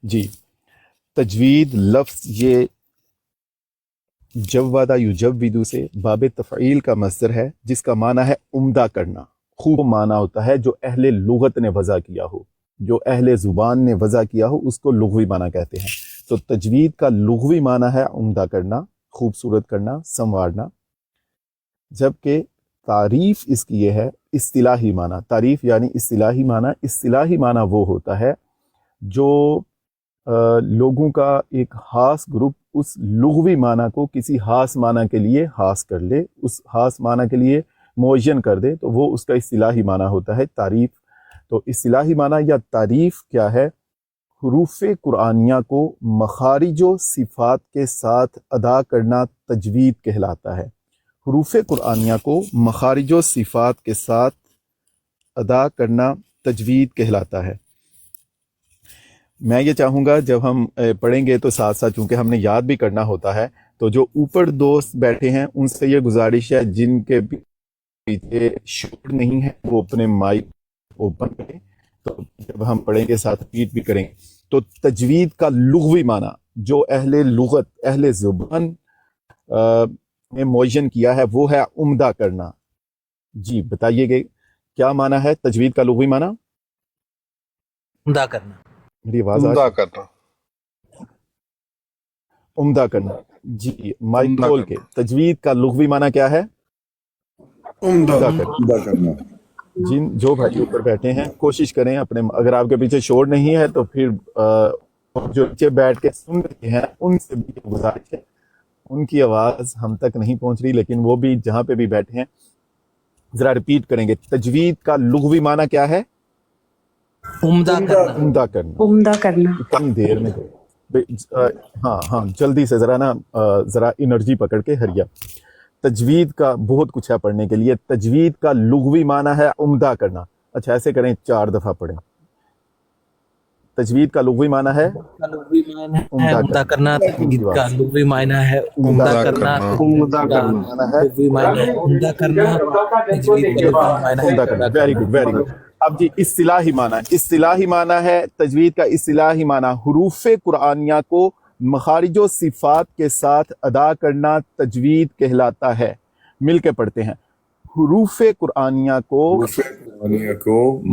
جی، تجوید لفظ یہ جوّد یجوّد سے باب تفعیل کا مصدر ہے، جس کا معنی ہے عمدہ کرنا۔ خوب معنی ہوتا ہے جو اہل لغت نے وضع کیا ہو، جو اہل زبان نے وضع کیا ہو، اس کو لغوی معنی کہتے ہیں۔ تو تجوید کا لغوی معنی ہے عمدہ کرنا، خوبصورت کرنا، سنوارنا، جبکہ تعریف اس کی یہ ہے اصطلاحی معنی۔ تعریف یعنی اصطلاحی معنی۔ اصطلاحی معنی وہ ہوتا ہے جو لوگوں کا ایک خاص گروپ اس لغوی معنی کو کسی خاص معنی کے لیے خاص کر لے، اس خاص معنی کے لیے معین کر دے، تو وہ اس کا اصطلاحی معنی ہوتا ہے تعریف۔ تو اصطلاحی معنی یا تعریف کیا ہے؟ حروف قرآنیہ کو مخارج و صفات کے ساتھ ادا کرنا تجوید کہلاتا ہے۔ حروف قرآنیہ کو مخارج و صفات کے ساتھ ادا کرنا تجوید کہلاتا ہے۔ میں یہ چاہوں گا جب ہم پڑھیں گے تو ساتھ ساتھ، چونکہ ہم نے یاد بھی کرنا ہوتا ہے، تو جو اوپر دوست بیٹھے ہیں ان سے یہ گزارش ہے جن کے پیچھے شور نہیں ہے وہ اپنے مائک اوپن کریں، تو جب ہم پڑھیں گے ساتھ ریپیٹ بھی کریں گے۔ تو تجوید کا لغوی معنی جو اہل لغت، اہل زبان نے معین کیا ہے وہ ہے عمدہ کرنا۔ جی بتائیے گے کیا معنی ہے تجوید کا لغوی معنی؟ عمدہ کرنا۔ میری آواز عمدہ کرنا، عمدہ کرنا۔ جی مائک کھول کے، تجوید کا لغوی معنی کیا ہے؟ عمدہ کرنا۔ جن جو بھائی اوپر بیٹھے ہیں کوشش کریں اپنے، اگر آپ کے پیچھے شور نہیں ہے تو پھر جو نیچے بیٹھ کے سن رہے ہیں ان سے بھی گزارش ہے، ان کی آواز ہم تک نہیں پہنچ رہی، لیکن وہ بھی جہاں پہ بھی بیٹھے ہیں ذرا ریپیٹ کریں گے۔ تجوید کا لغوی معنی کیا ہے؟ عمدہ کرنا۔ عمدہ کرنا۔ عمدہ کرنا۔ کم دیر میں ہاں جلدی سے ذرا انرجی پکڑ کے ہریا۔ تجوید کا بہت کچھ ہے پڑھنے کے لیے۔ تجوید کا لغوی معنی ہے عمدہ کرنا۔ اچھا ایسے کریں 4 دفعہ پڑھیں۔ تجوید کا لغوی معنی ہے عمدہ کرنا۔ تجوید کا لغوی معنی ہے عمدہ کرنا۔ عمدہ کرنا، لغوی معنی ہے عمدہ کرنا۔ تجوید کا لغوی معنی ہے عمدہ کرنا۔ Very good very good. اب جی اصطلاحی معنی، اصطلاحی معنی ہے تجوید کا اصطلاحی معنی حروف قرآنیہ کو مخارج و صفات کے ساتھ ادا کرنا تجوید کہلاتا ہے۔ مل کے پڑھتے ہیں۔ حروف قرآنیہ کو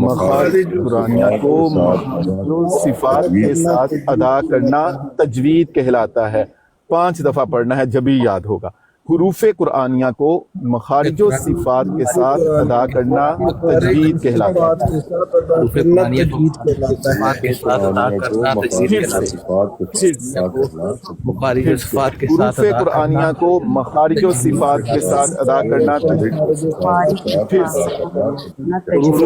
مخارج قرآنیہ کو مخارج و صفات کے ساتھ ادا کرنا تجوید کہلاتا ہے۔ 5 دفعہ پڑھنا ہے جبھی یاد ہوگا۔ حروف قرآنیہ کو مخارج و صفات کے ساتھ ادا کرنا تجوید کہلاتا ہے۔ حروف قرآنیہ کو صفات کے ساتھ ادا کرنا تجوید کہلاتا ہے۔ مخارج و صفات کے ساتھ حروف قرآنیہ کو مخارج و صفات کے ساتھ ادا کرنا تجوید۔ حروف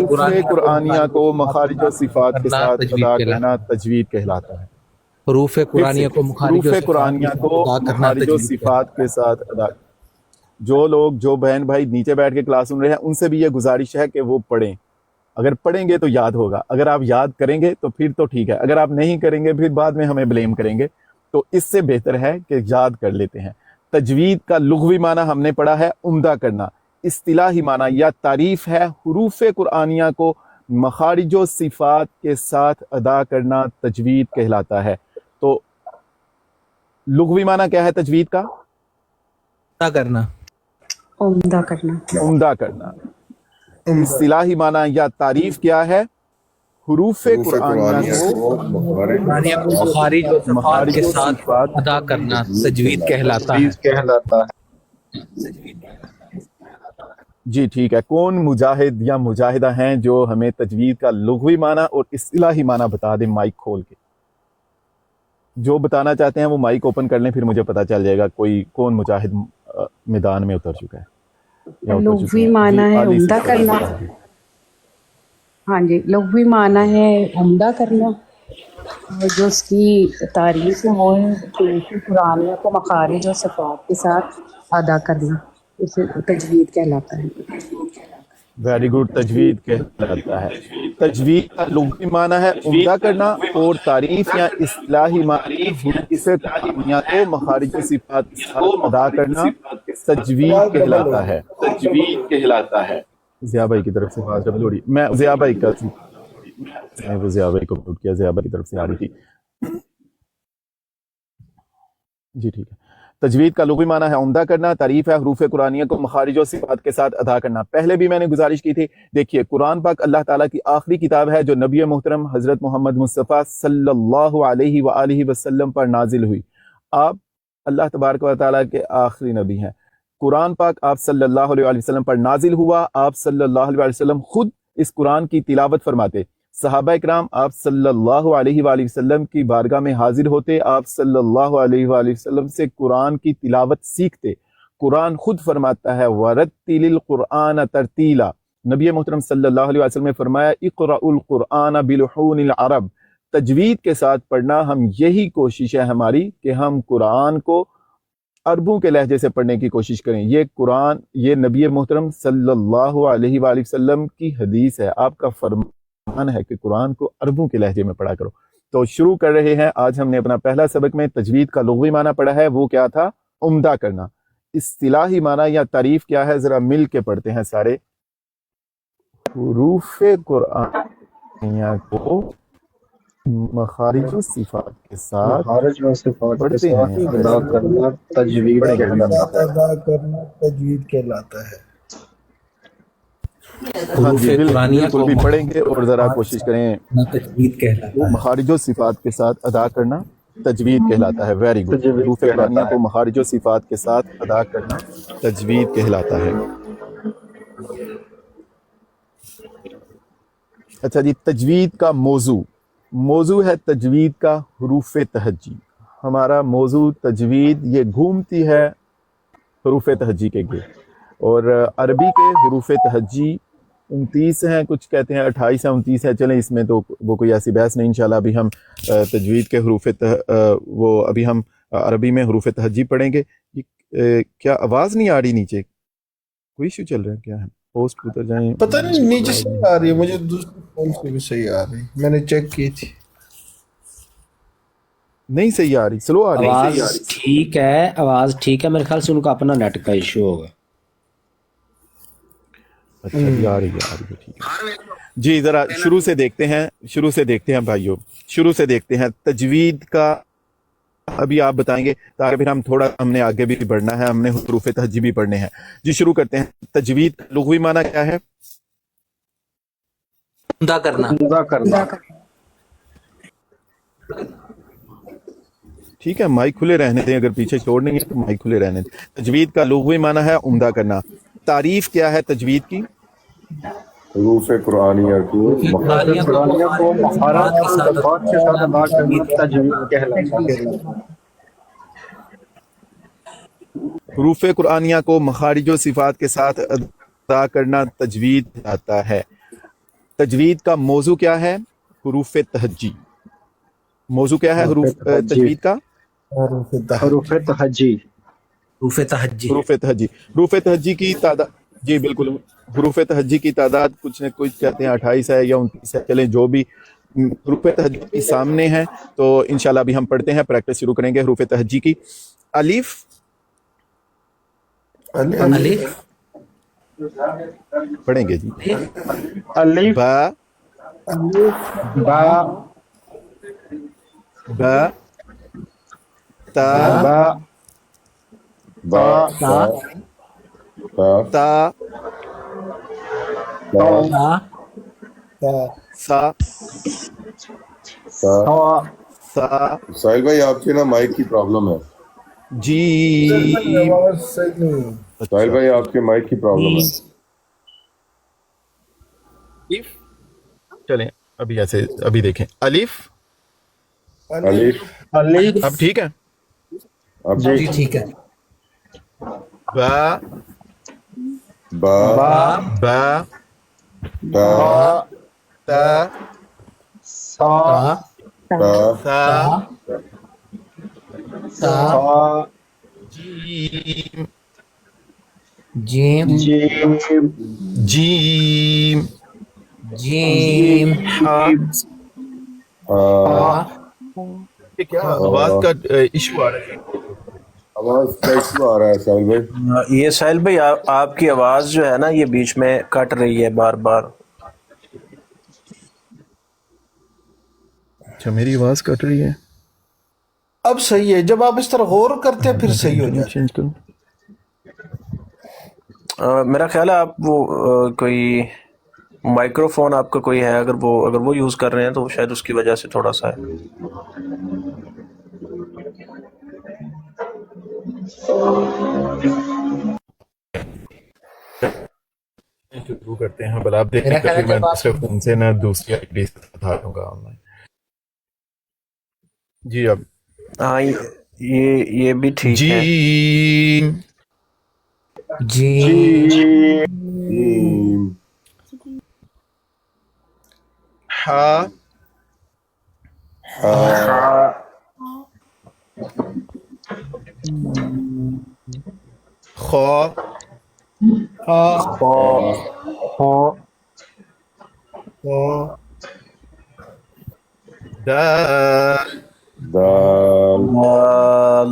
قرآنیہ کو مخارج و صفات کے ساتھ ادا کرنا تجوید کہلاتا ہے۔ حروف قرآنیہ کو حروف قرآنیہ کو مخارج و صفات کے ساتھ ادا۔ جو لوگ، جو بہن بھائی نیچے بیٹھ کے کلاس سن رہے ہیں ان سے بھی یہ گزارش ہے کہ وہ پڑھیں۔ اگر پڑھیں گے تو یاد ہوگا، اگر آپ یاد کریں گے تو پھر تو ٹھیک ہے، اگر آپ نہیں کریں گے پھر بعد میں ہمیں بلیم کریں گے، تو اس سے بہتر ہے کہ یاد کر لیتے ہیں۔ تجوید کا لغوی معنی ہم نے پڑھا ہے عمدہ کرنا۔ اصطلاحی معنی یا تعریف ہے حروف قرآنیہ کو مخارج و صفات کے ساتھ ادا کرنا تجوید کہلاتا ہے۔ تو لغوی معنی کیا ہے تجوید کا؟ عمدہ کرنا۔ عمدہ کرنا۔ عمدہ کرنا۔ اصطلاحی معنی یا تعریف کیا ہے؟ حروف قرآنیہ کو مخارج و صفات کے ساتھ ادا کرنا تجوید کہلاتا ہے۔ جی ٹھیک ہے۔ کون مجاہد یا مجاہدہ ہیں جو ہمیں تجوید کا لغوی معنی اور اصطلاحی معنی بتا دیں مائک کھول کے؟ جو بتانا چاہتے ہیں وہ مائک اوپن کر لیں، پھر مجھے پتا چل جائے گا کوئی کون مجاہد میدان میں اتر چکا ہے۔ لغوی معنی ہے عمدہ کرنا۔ ہاں جی، لغوی معنی ہے عمدہ کرنا، اور جو اس کی تعریف ہے وہ ہے حروف قرآنیہ کو مخارج اور صفات کے ساتھ ادا کرنا، اسے تجوید کہلاتا ہے۔ ویری گڈ، تجوید کہلاتا ہے۔ تجوید کا لغوی معنی ہے عمدہ کرنا، اور تعریف یا اصطلاحی معنی حروف قرآنیہ کو مخارج صفات کے ساتھ ادا کرنا تجوید کہلاتا ہے۔ تجوید کہلاتا ہے۔ ضیاء بھائی کی طرف سے آواز ڈبل ہو رہی، میں ضیاء بھائی کا وہ ضیاء بھائی کو میوٹ کیا، ضیاء بھائی کی طرف سے آ رہی تھی۔ جی ٹھیک ہے. تجوید کا لغوی معنی ہے عمدہ کرنا. تعریف ہے حروف قرآنیہ کو مخارج و صفات کے ساتھ ادا کرنا. پہلے بھی میں نے گزارش کی تھی. دیکھیے قرآن پاک اللہ تعالیٰ کی آخری کتاب ہے جو نبی محترم حضرت محمد مصطفیٰ صلی اللہ علیہ وآلہ وسلم پر نازل ہوئی. آپ اللہ تبارک و تعالیٰ کے آخری نبی ہیں. قرآن پاک آپ صلی اللہ علیہ وآلہ وسلم پر نازل ہوا. آپ صلی اللہ علیہ وآلہ وسلم خود اس قرآن کی تلاوت فرماتے. صحابہ اکرام آپ صلی اللہ علیہ وآلہ وسلم کی بارگاہ میں حاضر ہوتے. آپ صلی اللہ علیہ وآلہ وسلم سے قرآن کی تلاوت سیکھتے. قرآن خود فرماتا ہے وَرَتِّلِ الْقُرْآنَ تَرْتِیلًا. نبی محترم صلی اللہ علیہ وسلم نے فرمایا اقرأوا القرآن بلحون العرب. تجوید کے ساتھ پڑھنا، ہم یہی کوشش ہے ہماری کہ ہم قرآن کو عربوں کے لہجے سے پڑھنے کی کوشش کریں. یہ قرآن، یہ نبی محترم صلی اللہ علیہ وآلہ وسلم کی حدیث ہے، آپ کا فرمان ہے کہ قرآن کو عربوں کے لہجے میں پڑھا کرو. تو شروع کر رہے ہیں. آج ہم نے اپنا پہلا سبق میں تجوید کا لغوی معنی پڑھا ہے. وہ کیا تھا؟ عمدہ کرنا. اصطلاحی معنی یا تعریف کیا ہے؟ ذرا مل کے پڑھتے ہیں سارے. حروف قرآنیہ کو مخارج و صفات کے ساتھ مخارج و صفات کے پڑھتے ساتھ ہیں. ادا کرنا تجوید کہلاتا ہے. ادا کرنا تجوید کہلاتا ہے. ہاں جی حروف قرآنیہ بالکل کو بھی پڑھیں گے اور ذرا کوشش کریں. تجوید کہلاتا ہے. مخارج و صفات کے ساتھ ادا کرنا تجوید کہلاتا ہے. Very good. تجوید حروف کہلاتا قرآنیہ ہے. کو مخارج و صفات کے ساتھ ادا کرنا تجوید کہلاتا ہے. اچھا جی، تجوید کا موضوع ہے تجوید کا حروف تہجی. ہمارا موضوع تجوید یہ گھومتی ہے حروف تہجی کے گرد. اور عربی کے حروف تہجی 29 ہیں، کچھ کہتے ہیں 28 ہیں، 29 ہے. چلیں اس میں تو وہ کوئی ایسی بحث نہیں. انشاءاللہ ابھی ہم تجوید کے ابھی ہم عربی میں حروف تہجی پڑھیں گے. کیا آواز نہیں آ رہی؟ نیچے کوئی ایشو چل رہا ہے کیا ہے؟ پوسٹ اتر جائیں. پتہ نہیں نیچے سے آ رہی ہے، مجھے دوسرے فون سے بھی صحیح آ رہی ہے. میں نے چیک کی تھی. نہیں صحیح آ رہی، سلو آ رہی. آواز ٹھیک ہے، آواز ٹھیک ہے. میرے خیال سے ان کا اپنا نیٹ کا ایشو ہوگا. اچھا جی آ رہی ہے ٹھیک ہے جی. ذرا شروع سے دیکھتے ہیں بھائیو. شروع سے دیکھتے ہیں تجوید کا. ابھی آپ بتائیں گے تاکہ پھر ہم نے آگے بھی بڑھنا ہے، ہم نے حروف تہجی بھی پڑھنے ہیں. جی شروع کرتے ہیں. تجوید کا لغوی معنی کیا ہے؟ عمدہ کرنا. عمدہ کرنا. ٹھیک ہے، مائک کھلے رہنے دیں. اگر پیچھے چھوڑ نہیں ہے تو مائک کھلے رہنے دیں. تجوید کا لغوی معنی ہے عمدہ کرنا. تعریف کیا ہے تجوید کی؟ حروف قرآنیہ کو قرآنیہ کو مخارج و صفات کے ساتھ ادا کرنا تجوید کہلاتا ہے. حروف قرآنیہ کو مخارج و صفات کے ساتھ ادا کرنا تجوید کہلاتا ہے. تجوید کا موضوع کیا ہے؟ حروف تہجی. موضوع کیا ہے حروف تجوید کا؟ حروف تہجی. حروف تہجی. حروف تہجی. حروف تہجی کی تعداد، جی بالکل، حروف تہجی کی تعداد کچھ نہ کچھ کہتے ہیں 28 ہے یا 29 ہے. چلیں جو بھی حروف تہجی سامنے ہیں تو انشاءاللہ ابھی ہم پڑھتے ہیں، پریکٹس شروع کریں گے حروف تہجی کی. الف، الف پڑھیں گے جی. الف، با، با، با، تا، با، با تا، تا، سا، سا. ساحل بھائی آپ کے نا مائک کی پرابلم ہے. جی آواز صحیح نہیں ہے. ساحل بھائی آپ کے مائک کی پرابلم ہے. چلیں ابھی ایسے ابھی دیکھیں. الف، الف، الف، اب ٹھیک ہے. اب جی ٹھیک ہے. با، با، با، تا، تا، سا، تا، سا، سا، جیم، جیم. جیم، جیم، جیم. ہا. ہا. کیا آواز کا ایشو آ رہا ہے؟ آواز کیسے آ رہا ہے ساحل بھائی؟ یہ ساحل بھائی آپ کی آواز جو ہے نا یہ بیچ میں کٹ رہی ہے بار بار. اچھا میری آواز کٹ رہی ہے. اب صحیح ہے، جب آپ اس طرح غور کرتے ہیں پھر صحیح ہو جاتا ہے. چینج کروں. میرا خیال ہے آپ وہ کوئی مائکرو فون آپ کا کوئی ہے، اگر وہ یوز کر رہے ہیں تو شاید اس کی وجہ سے تھوڑا سا ہے. شروع کرتے ہیں. بل آپ دیکھیں کہ پھر میں دوسرے فون سے نہ دوسری آئی ڈی سے بتا دوں گا آن لائن. جی اب ہاں یہ بھی ٹھیک ہے. جی جیم ہا خا دال دال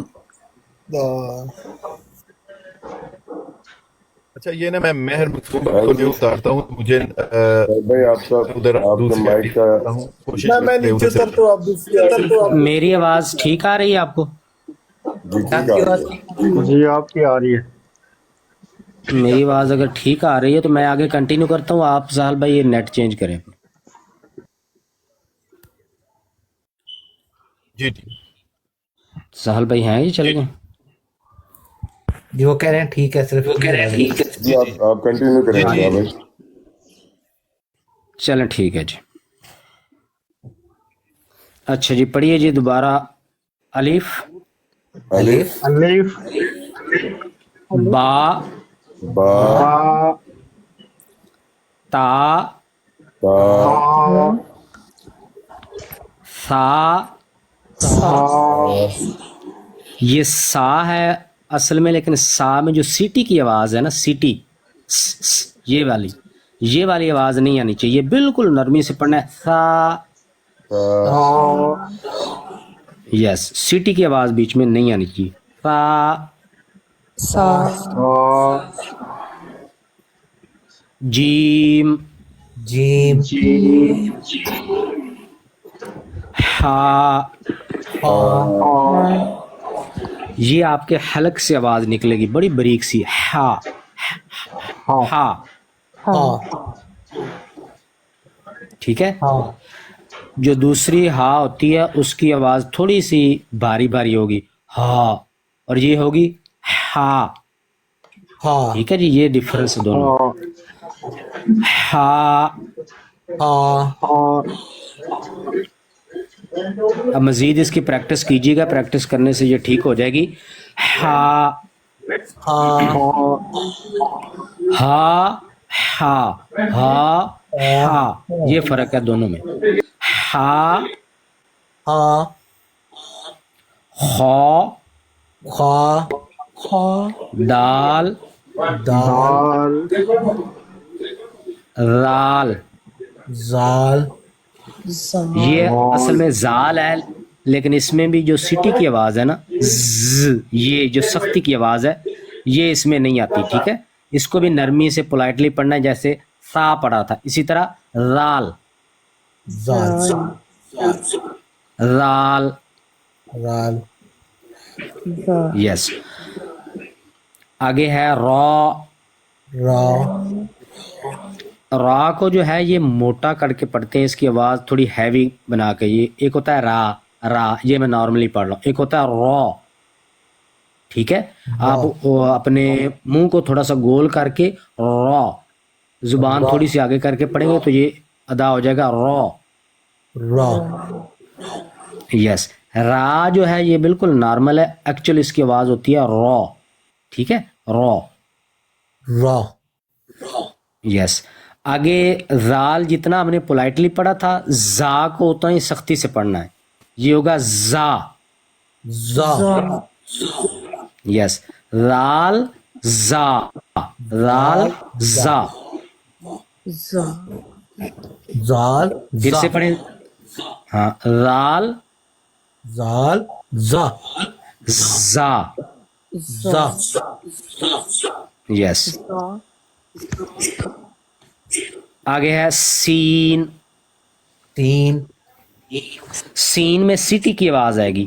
اچھا یہ نا میں مہر مکتوب کو جو اتارتا ہوں تو مجھے بھائی آپ کا ادھر دوسری مائک کا کرتا ہوں. کوشش میں کرتے ہیں نیچے ادھر سے. اترتا ہوں، آپ دوسری. میری آواز ٹھیک آ رہی ہے آپ کو؟ جی ٹھیک ہے. جی آپ کی آ رہی ہے. میری آواز اگر ٹھیک آ رہی ہے تو میں آگے کنٹینیو کرتا ہوں. آپ سہل بھائی یہ نیٹ چینج کریں. جی جی سہل بھائی ہیں یہ چل گئے؟ جی وہ کہہ رہے ہیں ٹھیک ہے، صرف جی آپ کنٹینیو کریں گے بھائی. چلیں ٹھیک ہے جی. اچھا جی پڑھیے جی دوبارہ. الف الف الف با با تا تا سا. یہ سا ہے اصل میں، لیکن سا میں جو سیٹی کی آواز ہے نا، سیٹی یہ والی آواز نہیں آنی چاہیے. بالکل نرمی سے پڑھنا ہے. سا. یس سیٹی کی آواز بیچ میں نہیں آنی چاہیے. سا. جیم جیم ہا. یہ آپ کے حلق سے آواز نکلے گی بڑی باریک سی. ہا ہا. ٹھیک ہے. جو دوسری ہا ہوتی ہے اس کی آواز تھوڑی سی بھاری بھاری ہوگی. ہا. اور یہ ہوگی ہا. ٹھیک ہے جی، یہ ڈفرنس دونوں. ہا. اب مزید اس کی پریکٹس کیجیے گا، پریکٹس کرنے سے یہ ٹھیک ہو جائے گی. ہا ہا ہا ہا ہا. یہ فرق ہے دونوں میں. ہا خا دال رال. یہ اصل میں زال ہے، لیکن اس میں بھی جو سٹی کی آواز ہے نا، یہ جو سختی کی آواز ہے یہ اس میں نہیں آتی. ٹھیک ہے، اس کو بھی نرمی سے پولائٹلی پڑھنا ہے، جیسے سا پڑھا تھا. اسی طرح رال رال. یس. آگے ہے را کو جو ہے یہ موٹا کر کے پڑھتے ہیں، اس کی آواز تھوڑی ہیوی بنا کے. یہ ایک ہوتا ہے را، یہ میں نارملی پڑھ رہا ہوں. ایک ہوتا ہے را. ٹھیک ہے، آپ اپنے منہ کو تھوڑا سا گول کر کے را، زبان تھوڑی سی آگے کر کے پڑھیں گے تو یہ ادا ہو جائے گا را. یس. را جو ہے یہ بالکل نارمل ہے، ایکچولی اس کی آواز ہوتی ہے را. ٹھیک ہے، را. یس. آگے زال جتنا ہم نے پولائٹلی پڑھا تھا، زا کو اتنا ہی سختی سے پڑھنا ہے. یہ ہوگا زا. یس. رال زا رال زا. پھر سے پڑھیں. ہاں، رال زا. یس. آگے ہے سین. سین میں سٹی کی آواز آئے گی.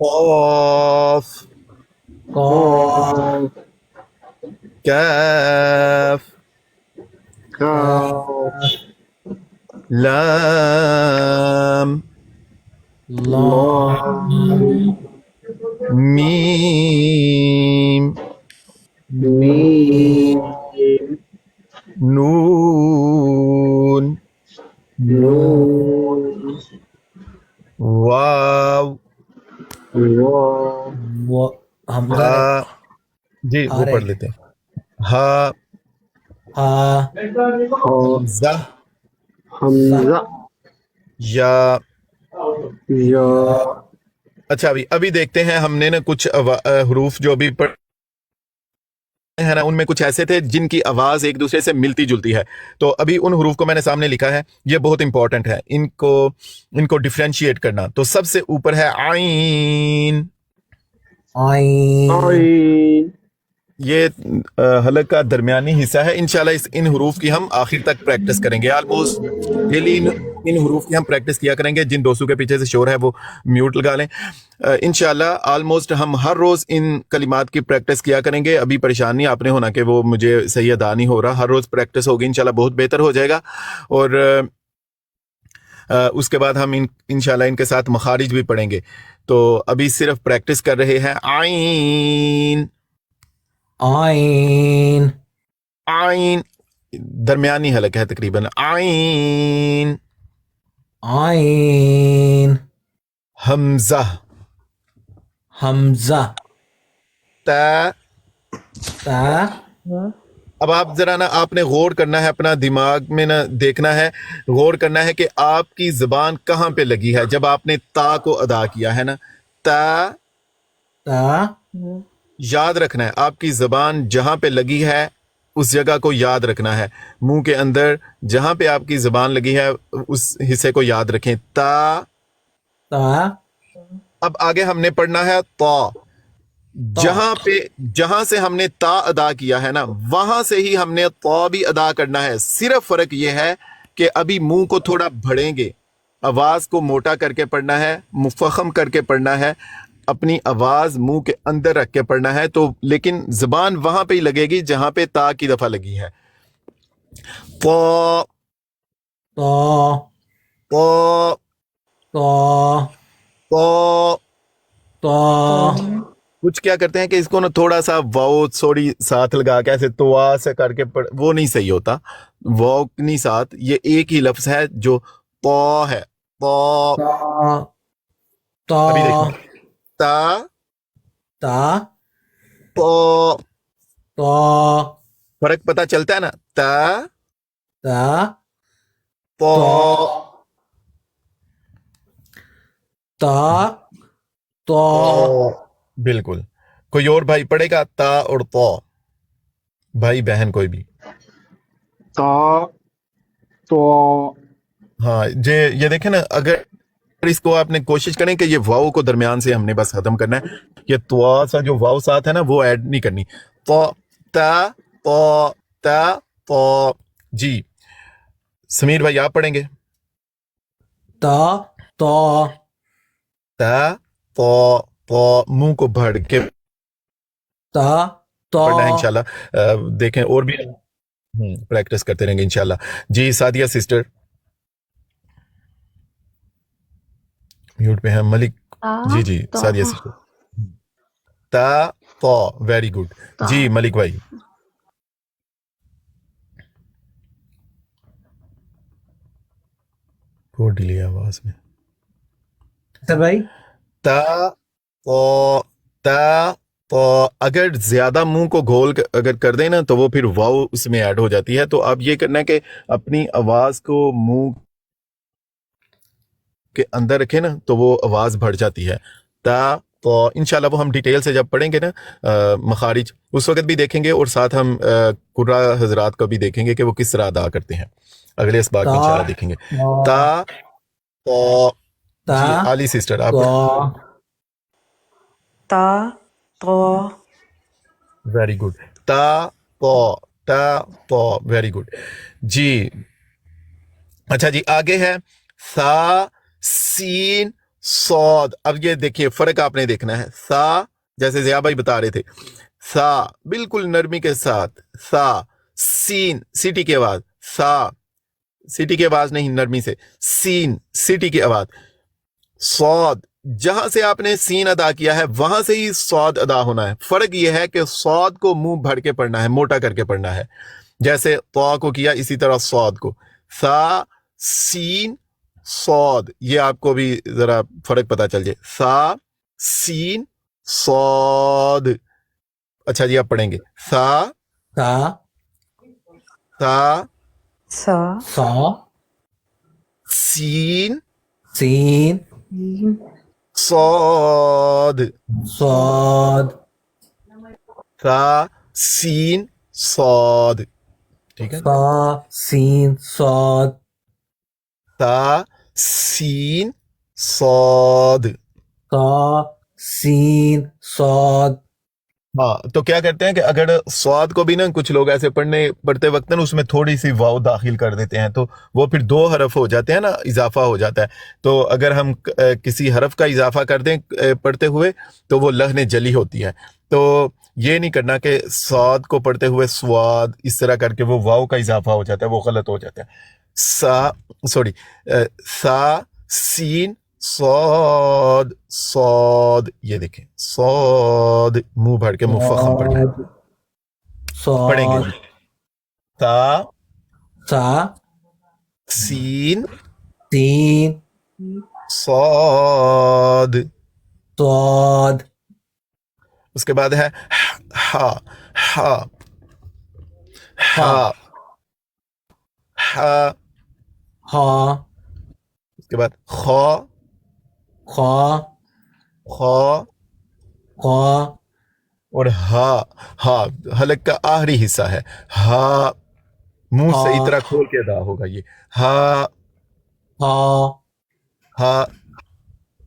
قاف قاف، كاف لام لام، ميم میم، نون نون، واو حمزہ ہا جی وہ پڑھ لیتے ہیں ہا ہا، حمزہ حمزہ، یا یا۔ اچھا ابھی دیکھتے ہیں ہم نے نا کچھ حروف جو ابھی پڑھ ہے نا، ان میں کچھ ایسے تھے جن کی آواز ایک دوسرے سے ملتی جلتی ہے، تو ابھی ان حروف کو میں نے سامنے لکھا ہے، یہ بہت امپورٹنٹ ہے ان کو ڈیفرینشیٹ کرنا۔ تو سب سے اوپر ہے عین، عین، یہ حلق کا درمیانی حصہ ہے۔ انشاءاللہ ان حروف کی ہم آخر تک پریکٹس کریں گے، آلموسٹ ڈیلی ان حروف کی ہم پریکٹس کیا کریں گے۔ جن دوستوں کے پیچھے سے شور ہے وہ میوٹ لگا لیں۔ انشاءاللہ آلموسٹ ہم ہر روز ان کلمات کی پریکٹس کیا کریں گے۔ ابھی پریشان نہیں آپ نے ہونا کہ وہ مجھے صحیح ادا نہیں ہو رہا، ہر روز پریکٹس ہوگی، انشاءاللہ بہت بہتر ہو جائے گا۔ اور اس کے بعد ہم انشاءاللہ ان کے ساتھ مخارج بھی پڑھیں گے۔ تو ابھی صرف پریکٹس کر رہے ہیں۔ عین، عین، عین درمیانی حلق ہے تقریباً، عین، عین، حمزہ، حمزہ، تا۔ تا۔ اب آپ ذرا نا آپ نے غور کرنا ہے، اپنا دماغ میں نا دیکھنا ہے، غور کرنا ہے کہ آپ کی زبان کہاں پہ لگی ہے جب آپ نے تا کو ادا کیا ہے نا۔ تا تا، یاد رکھنا ہے، آپ کی زبان جہاں پہ لگی ہے اس جگہ کو یاد رکھنا ہے۔ منہ کے اندر جہاں پہ آپ کی زبان لگی ہے اس حصے کو یاد رکھیں۔ تا تا اب آگے ہم نے پڑھنا ہے تا. جہاں سے ہم نے تا ادا کیا ہے نا وہاں سے ہی ہم نے تا بھی ادا کرنا ہے. صرف فرق یہ ہے کہ ابھی منہ کو تھوڑا بڑھیں گے, آواز کو موٹا کر کے پڑھنا ہے, مفخم کر کے پڑھنا ہے, اپنی آواز منہ کے اندر رکھ کے پڑھنا ہے. تو لیکن زبان وہاں پہ ہی لگے گی جہاں پہ تا کی دفعہ لگی ہے. تا تا تا تا تا. تا کچھ کیا کرتے ہیں کہ اس کو نا تھوڑا سا واؤ تھوڑی ساتھ لگا کے ایسے توا سے کر کے وہ نہیں صحیح ہوتا. واؤ نہیں ساتھ, یہ ایک ہی لفظ ہے جو تا ہے. تا. تا ابھی دیکھیں تا تا تا. تا فرق پتہ چلتا ہے نا. تا تا تا تا تا. بالکل. کوئی اور بھائی پڑھے گا تا اور تا, بھائی بہن کوئی بھی. تا تو ہاں یہ دیکھیں نا, اگر اس کو آپ نے کوشش کریں کہ یہ واؤ کو درمیان سے ہم نے بس ختم کرنا ہے. یہ توا سا جو واؤ ساتھ ہے نا وہ ایڈ نہیں کرنی. تا تا تا تا تا. جی سمیر بھائی آپ پڑھیں گے. تا تا تا تا تا. منہ کو بھر کے تا پڑھنا ہے تا. انشاءاللہ. دیکھیں اور بھی پریکٹس کرتے رہیں گے انشاءاللہ. جی سعدیہ سسٹر میوٹ پہ ہیں. ملک جی جی سعدیہ سسٹر. تا تا ویری گڈ. جی ملک بھائی. کو ڈیلے آواز میں. سر بھائی تا تا تا تا. اگر زیادہ منہ کو گھول اگر کر دیں نا تو وہ پھر واؤ اس میں ایڈ ہو جاتی ہے. تو اب یہ کرنا ہے کہ اپنی آواز کو منہ کے اندر رکھیں نا تو وہ آواز بڑھ جاتی ہے. تا تو انشاءاللہ وہ ہم ڈیٹیل سے جب پڑھیں گے نا مخارج اس وقت بھی دیکھیں گے, اور ساتھ ہم قرآ حضرات کو بھی دیکھیں گے کہ وہ کس طرح ادا کرتے ہیں. اگلے اس بات میں انشاءاللہ دیکھیں گے. تا تو. جی علی سسٹر آپ تا تو ویری گڈ. تا تو تا تو ویری گڈ. جی اچھا جی آگے ہے سا سین صاد. اب یہ دیکھیے فرق آپ نے دیکھنا ہے. سا جیسے ضیاء بھائی بتا رہے تھے, سا بالکل نرمی کے ساتھ. سا سین سیٹی کی آواز. سا سیٹی کی آواز نہیں نرمی سے. سین سیٹی کی آواز. صاد جہاں سے آپ نے سین ادا کیا ہے وہاں سے ہی صاد ادا ہونا ہے. فرق یہ ہے کہ صاد کو منہ بھر کے پڑھنا ہے, موٹا کر کے پڑھنا ہے. جیسے طا کو کیا اسی طرح صاد کو. سا سین صاد. یہ آپ کو بھی ذرا فرق پتا چل جائے. سا سین صاد. اچھا جی آپ پڑھیں گے. سا تا سا سا سا سین سین صاد. صاد. سا سین صاد. ٹھیک ہے. سا سین صاد. سا سین صاد. سا سین صاد. ہاں تو کیا کرتے ہیں کہ اگر صاد کو بھی نا کچھ لوگ ایسے پڑھتے وقت نا اس میں تھوڑی سی واو داخل کر دیتے ہیں تو وہ پھر 2 حرف ہو جاتے ہیں نا, اضافہ ہو جاتا ہے. تو اگر ہم کسی حرف کا اضافہ کر دیں پڑھتے ہوئے تو وہ لحن جلی ہوتی ہے. تو یہ نہیں کرنا کہ صاد کو پڑھتے ہوئے سواد اس طرح کر کے وہ واو کا اضافہ ہو جاتا ہے, وہ غلط ہو جاتا ہے. سا سین صاد صاد. یہ دیکھیں صاد منہ بھر کے مفخم پڑھنا ہے. پڑھیں گے. تا سا سین سین صاد. صاد. اس کے بعد ہے ہا ہا ہا ہا. ہا. اس کے بعد خا خا خا خا. اور ہا. ہا حلق کا آخری حصہ ہے. ہا منہ صحیح طرح کھول کے ادا ہوگا. یہ ہا ہا ہا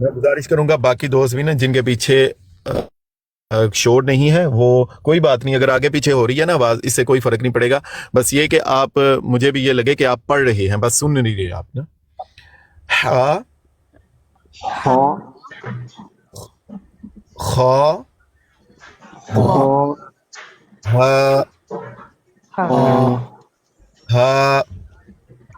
میں گزارش کروں گا باقی دوست بھی نا جن کے پیچھے شور نہیں ہے وہ کوئی بات نہیں, اگر آگے پیچھے ہو رہی ہے نا آواز اس سے کوئی فرق نہیں پڑے گا, بس یہ کہ آپ مجھے بھی یہ لگے کہ آپ پڑھ رہے ہیں, بس سن نہیں رہے آپ نا. ہا ہاں خا ہاں ہا ہا ہا. ہا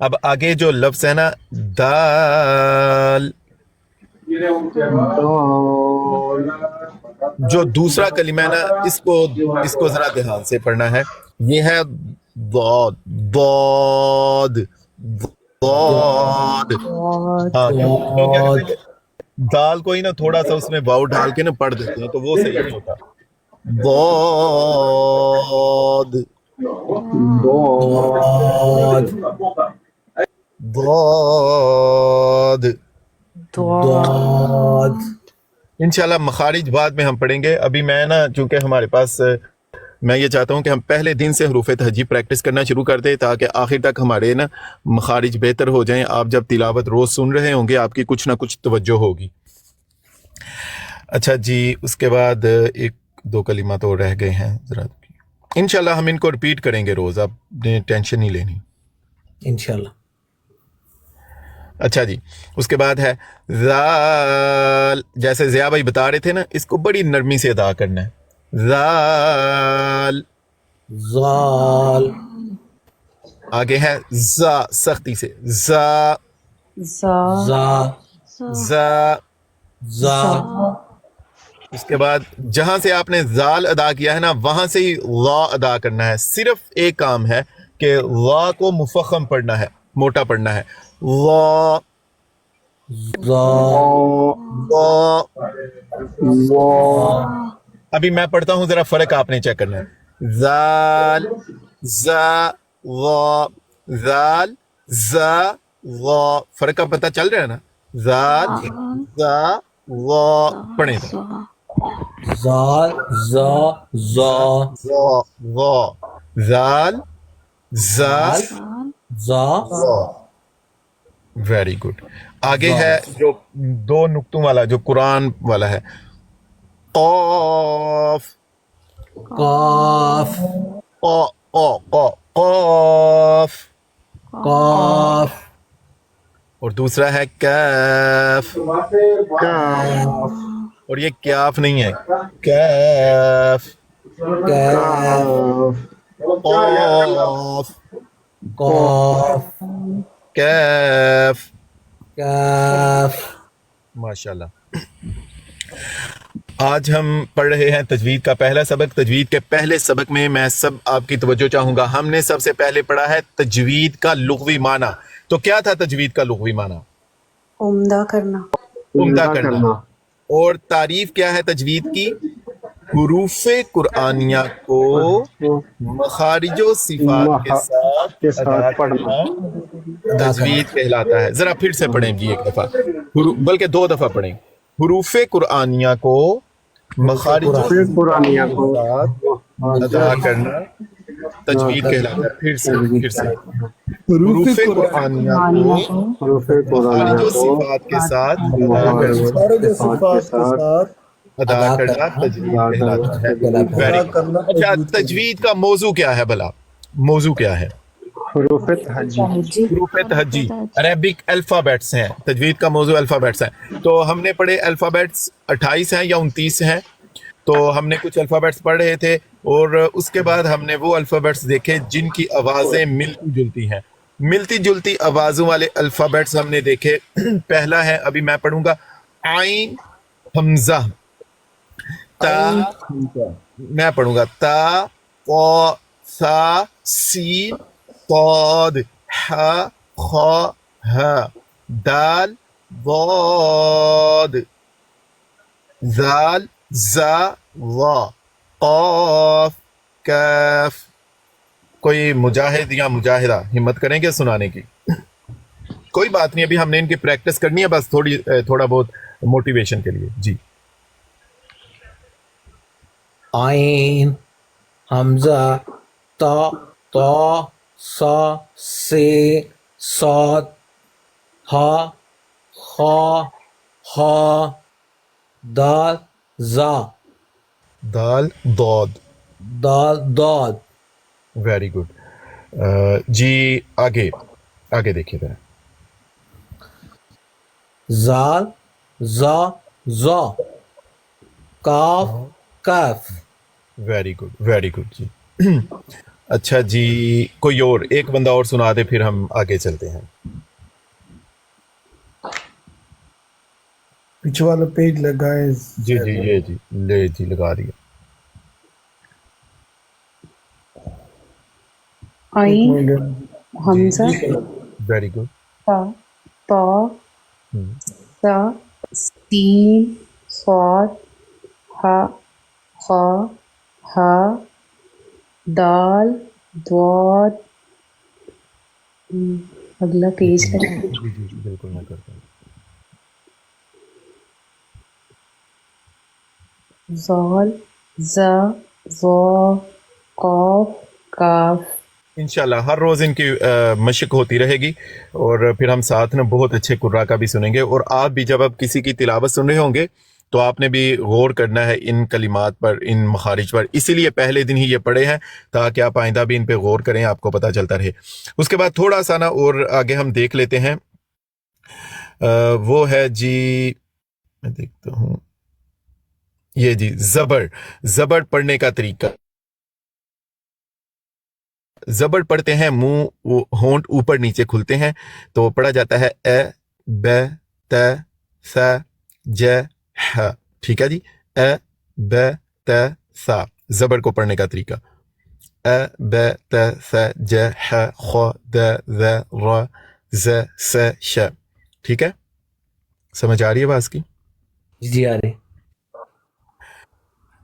اب آگے جو لفظ ہے نا دال, جو دوسرا کلمہ ہے نا اس کو ذرا دھیان سے پڑھنا ہے. یہ ہے ضاد ضاد ضاد. ہاں لوگ کیا کرتے ہیں کہ دال کو ہی نا تھوڑا سا اس میں واؤ ڈال کے نا پڑھ دیتے ہیں تو وہ صحیح نہیں ہوتا. ضاد ضاد. ضاد انشاءاللہ مخارج بعد میں ہم پڑھیں گے. ابھی میں نا چونکہ ہمارے پاس میں یہ چاہتا ہوں کہ ہم پہلے دن سے حروف تہجی پریکٹس کرنا شروع کر دیں تاکہ آخر تک ہمارے نا مخارج بہتر ہو جائیں. آپ جب تلاوت روز سن رہے ہوں گے آپ کی کچھ نہ کچھ توجہ ہوگی. اچھا جی, اس کے بعد ایک دو کلمات اور رہ گئے ہیں, ذرا انشاءاللہ ہم ان کو ریپیٹ کریں گے روز, آپ نے ٹینشن نہیں لینی. انشاءاللہ. اچھا جی, اس کے بعد ہے ذال. جیسے ضیاء بھائی بتا رہے تھے نا اس کو بڑی نرمی سے ادا کرنا ہے. ذال. زال آگے ہے زا, سختی سے زا زا زا زا. زا اس کے بعد جہاں سے آپ نے زال ادا کیا ہے نا وہاں سے ہی لا ادا کرنا ہے. صرف ایک کام ہے کہ لا کو مفخم پڑھنا ہے, موٹا پڑھنا ہے. لا زا لا. ابھی میں پڑھتا ہوں ذرا فرق آپ نے چیک کرنا ہے. زال زا لا زال زا لا. فرق کا پتہ چل رہا ہے نا. زال زا لا. پڑھیں تو زال زا زا لا لا. زال زا زا لا. Very good. آگے ہے جو دو نقطوں والا جو قرآن والا ہے. قاف قاف قا قا قا قاف. قاف اور دوسرا ہے کیف, اور یہ کیاف نہیں ہے, کیف. کیف قاف قاف کیف. کاف. ماشاءاللہ. آج ہم پڑھ رہے ہیں تجوید کا پہلا سبق. تجوید کے پہلے سبق میں میں سب آپ کی توجہ چاہوں گا. ہم نے سب سے پہلے پڑھا ہے تجوید کا لغوی معنی. تو کیا تھا تجوید کا لغوی معنی؟ عمدہ کرنا. عمدہ کرنا. اور تعریف کیا ہے تجوید کی؟ حروف قرآنیہ کو مخارج و صفات کے ساتھ ادا کرنا تجوید کہلاتا ہے. ذرا پھر سے پڑھیں جی ایک دفعہ, بلکہ دو دفعہ پڑھیں. حروف قرآنیہ کو مخارج و صفات کے ساتھ ادا کرنا تجوید کہلاتا ہے. پھر سے حروف قرآنیہ کو مخارج و صفات کے ساتھ ادا کرنا تجوید کہلاتا ہے. Very good. اچھا, تجوید کا موضوع کیا ہے بھلا؟ موضوع کیا ہے؟ حروف تہجی. حروف تہجی عربک الفابیٹس ہیں. تجوید کا موضوع الفابیٹس ہیں. تو ہم نے پڑھے الفابیٹس 28 ہیں یا 29 ہیں. تو ہم نے کچھ الفابیٹس پڑھ رہے تھے اور اس کے بعد ہم نے وہ الفابیٹس دیکھے جن کی آوازیں ملتی جلتی ہیں. ملتی جلتی آوازوں والے الفابیٹس ہم نے دیکھے. پہلا ہے, ابھی میں پڑھوں گا, عین حمزہ. تا, میں پڑھوں گا تا طا ثا سین صاد حا خا ہا دال ضاد ذال زا ظا قاف کاف. کوئی مجاہد یا مجاہدہ ہمت کریں گے سنانے کی؟ کوئی بات نہیں, ابھی ہم نے ان کی پریکٹس کرنی ہے بس تھوڑا بہت موٹیویشن کے لیے. جی. عین حمزہ تا طا سا سے صاد ہا خا خا دال زا دال ضاد. دال داد ویری گڈ. جی آگے دیکھیے ذرا. زال زا زا کاف کاف. ویری گڈ جی. اچھا جی کوئی اور ایک بندہ اور سنا دے پھر ہم آگے چلتے ہیں. پیچھے والا پیج لگائے. جی یہ جی لے جی لگا رہی ہے. عین حمزہ ویری گڈ. تا تا سا سین صاد ہا خا ہا دال ضاد. اگلا پیج ہے. جی بالکل میں کرتا ہوں. زال زا ظا قاف کاف. انشاءاللہ ہر روز ان کی مشق ہوتی رہے گی اور پھر ہم ساتھ میں بہت اچھے قرآ کا بھی سنیں گے. اور آپ بھی جب آپ کسی کی تلاوت سن رہے ہوں گے تو آپ نے بھی غور کرنا ہے ان کلمات پر, ان مخارج پر. اسی لیے پہلے دن ہی یہ پڑھے ہیں تاکہ آپ آئندہ بھی ان پہ غور کریں, آپ کو پتہ چلتا رہے. اس کے بعد تھوڑا سا نا اور آگے ہم دیکھ لیتے ہیں. وہ ہے جی میں دیکھتا ہوں یہ جی زبر پڑھنے کا طریقہ. زبر پڑھتے ہیں منہ ہونٹ اوپر نیچے کھلتے ہیں تو پڑھا جاتا ہے اے ب ت س ج ح. ٹھیک ہے جی. اے ب ت س زبر کو پڑھنے کا طریقہ. اے ب ت س ج ح خ د ذ ر ز س ش. ٹھیک ہے, سمجھ آ رہی ہے بات کی؟ جی آ رہی.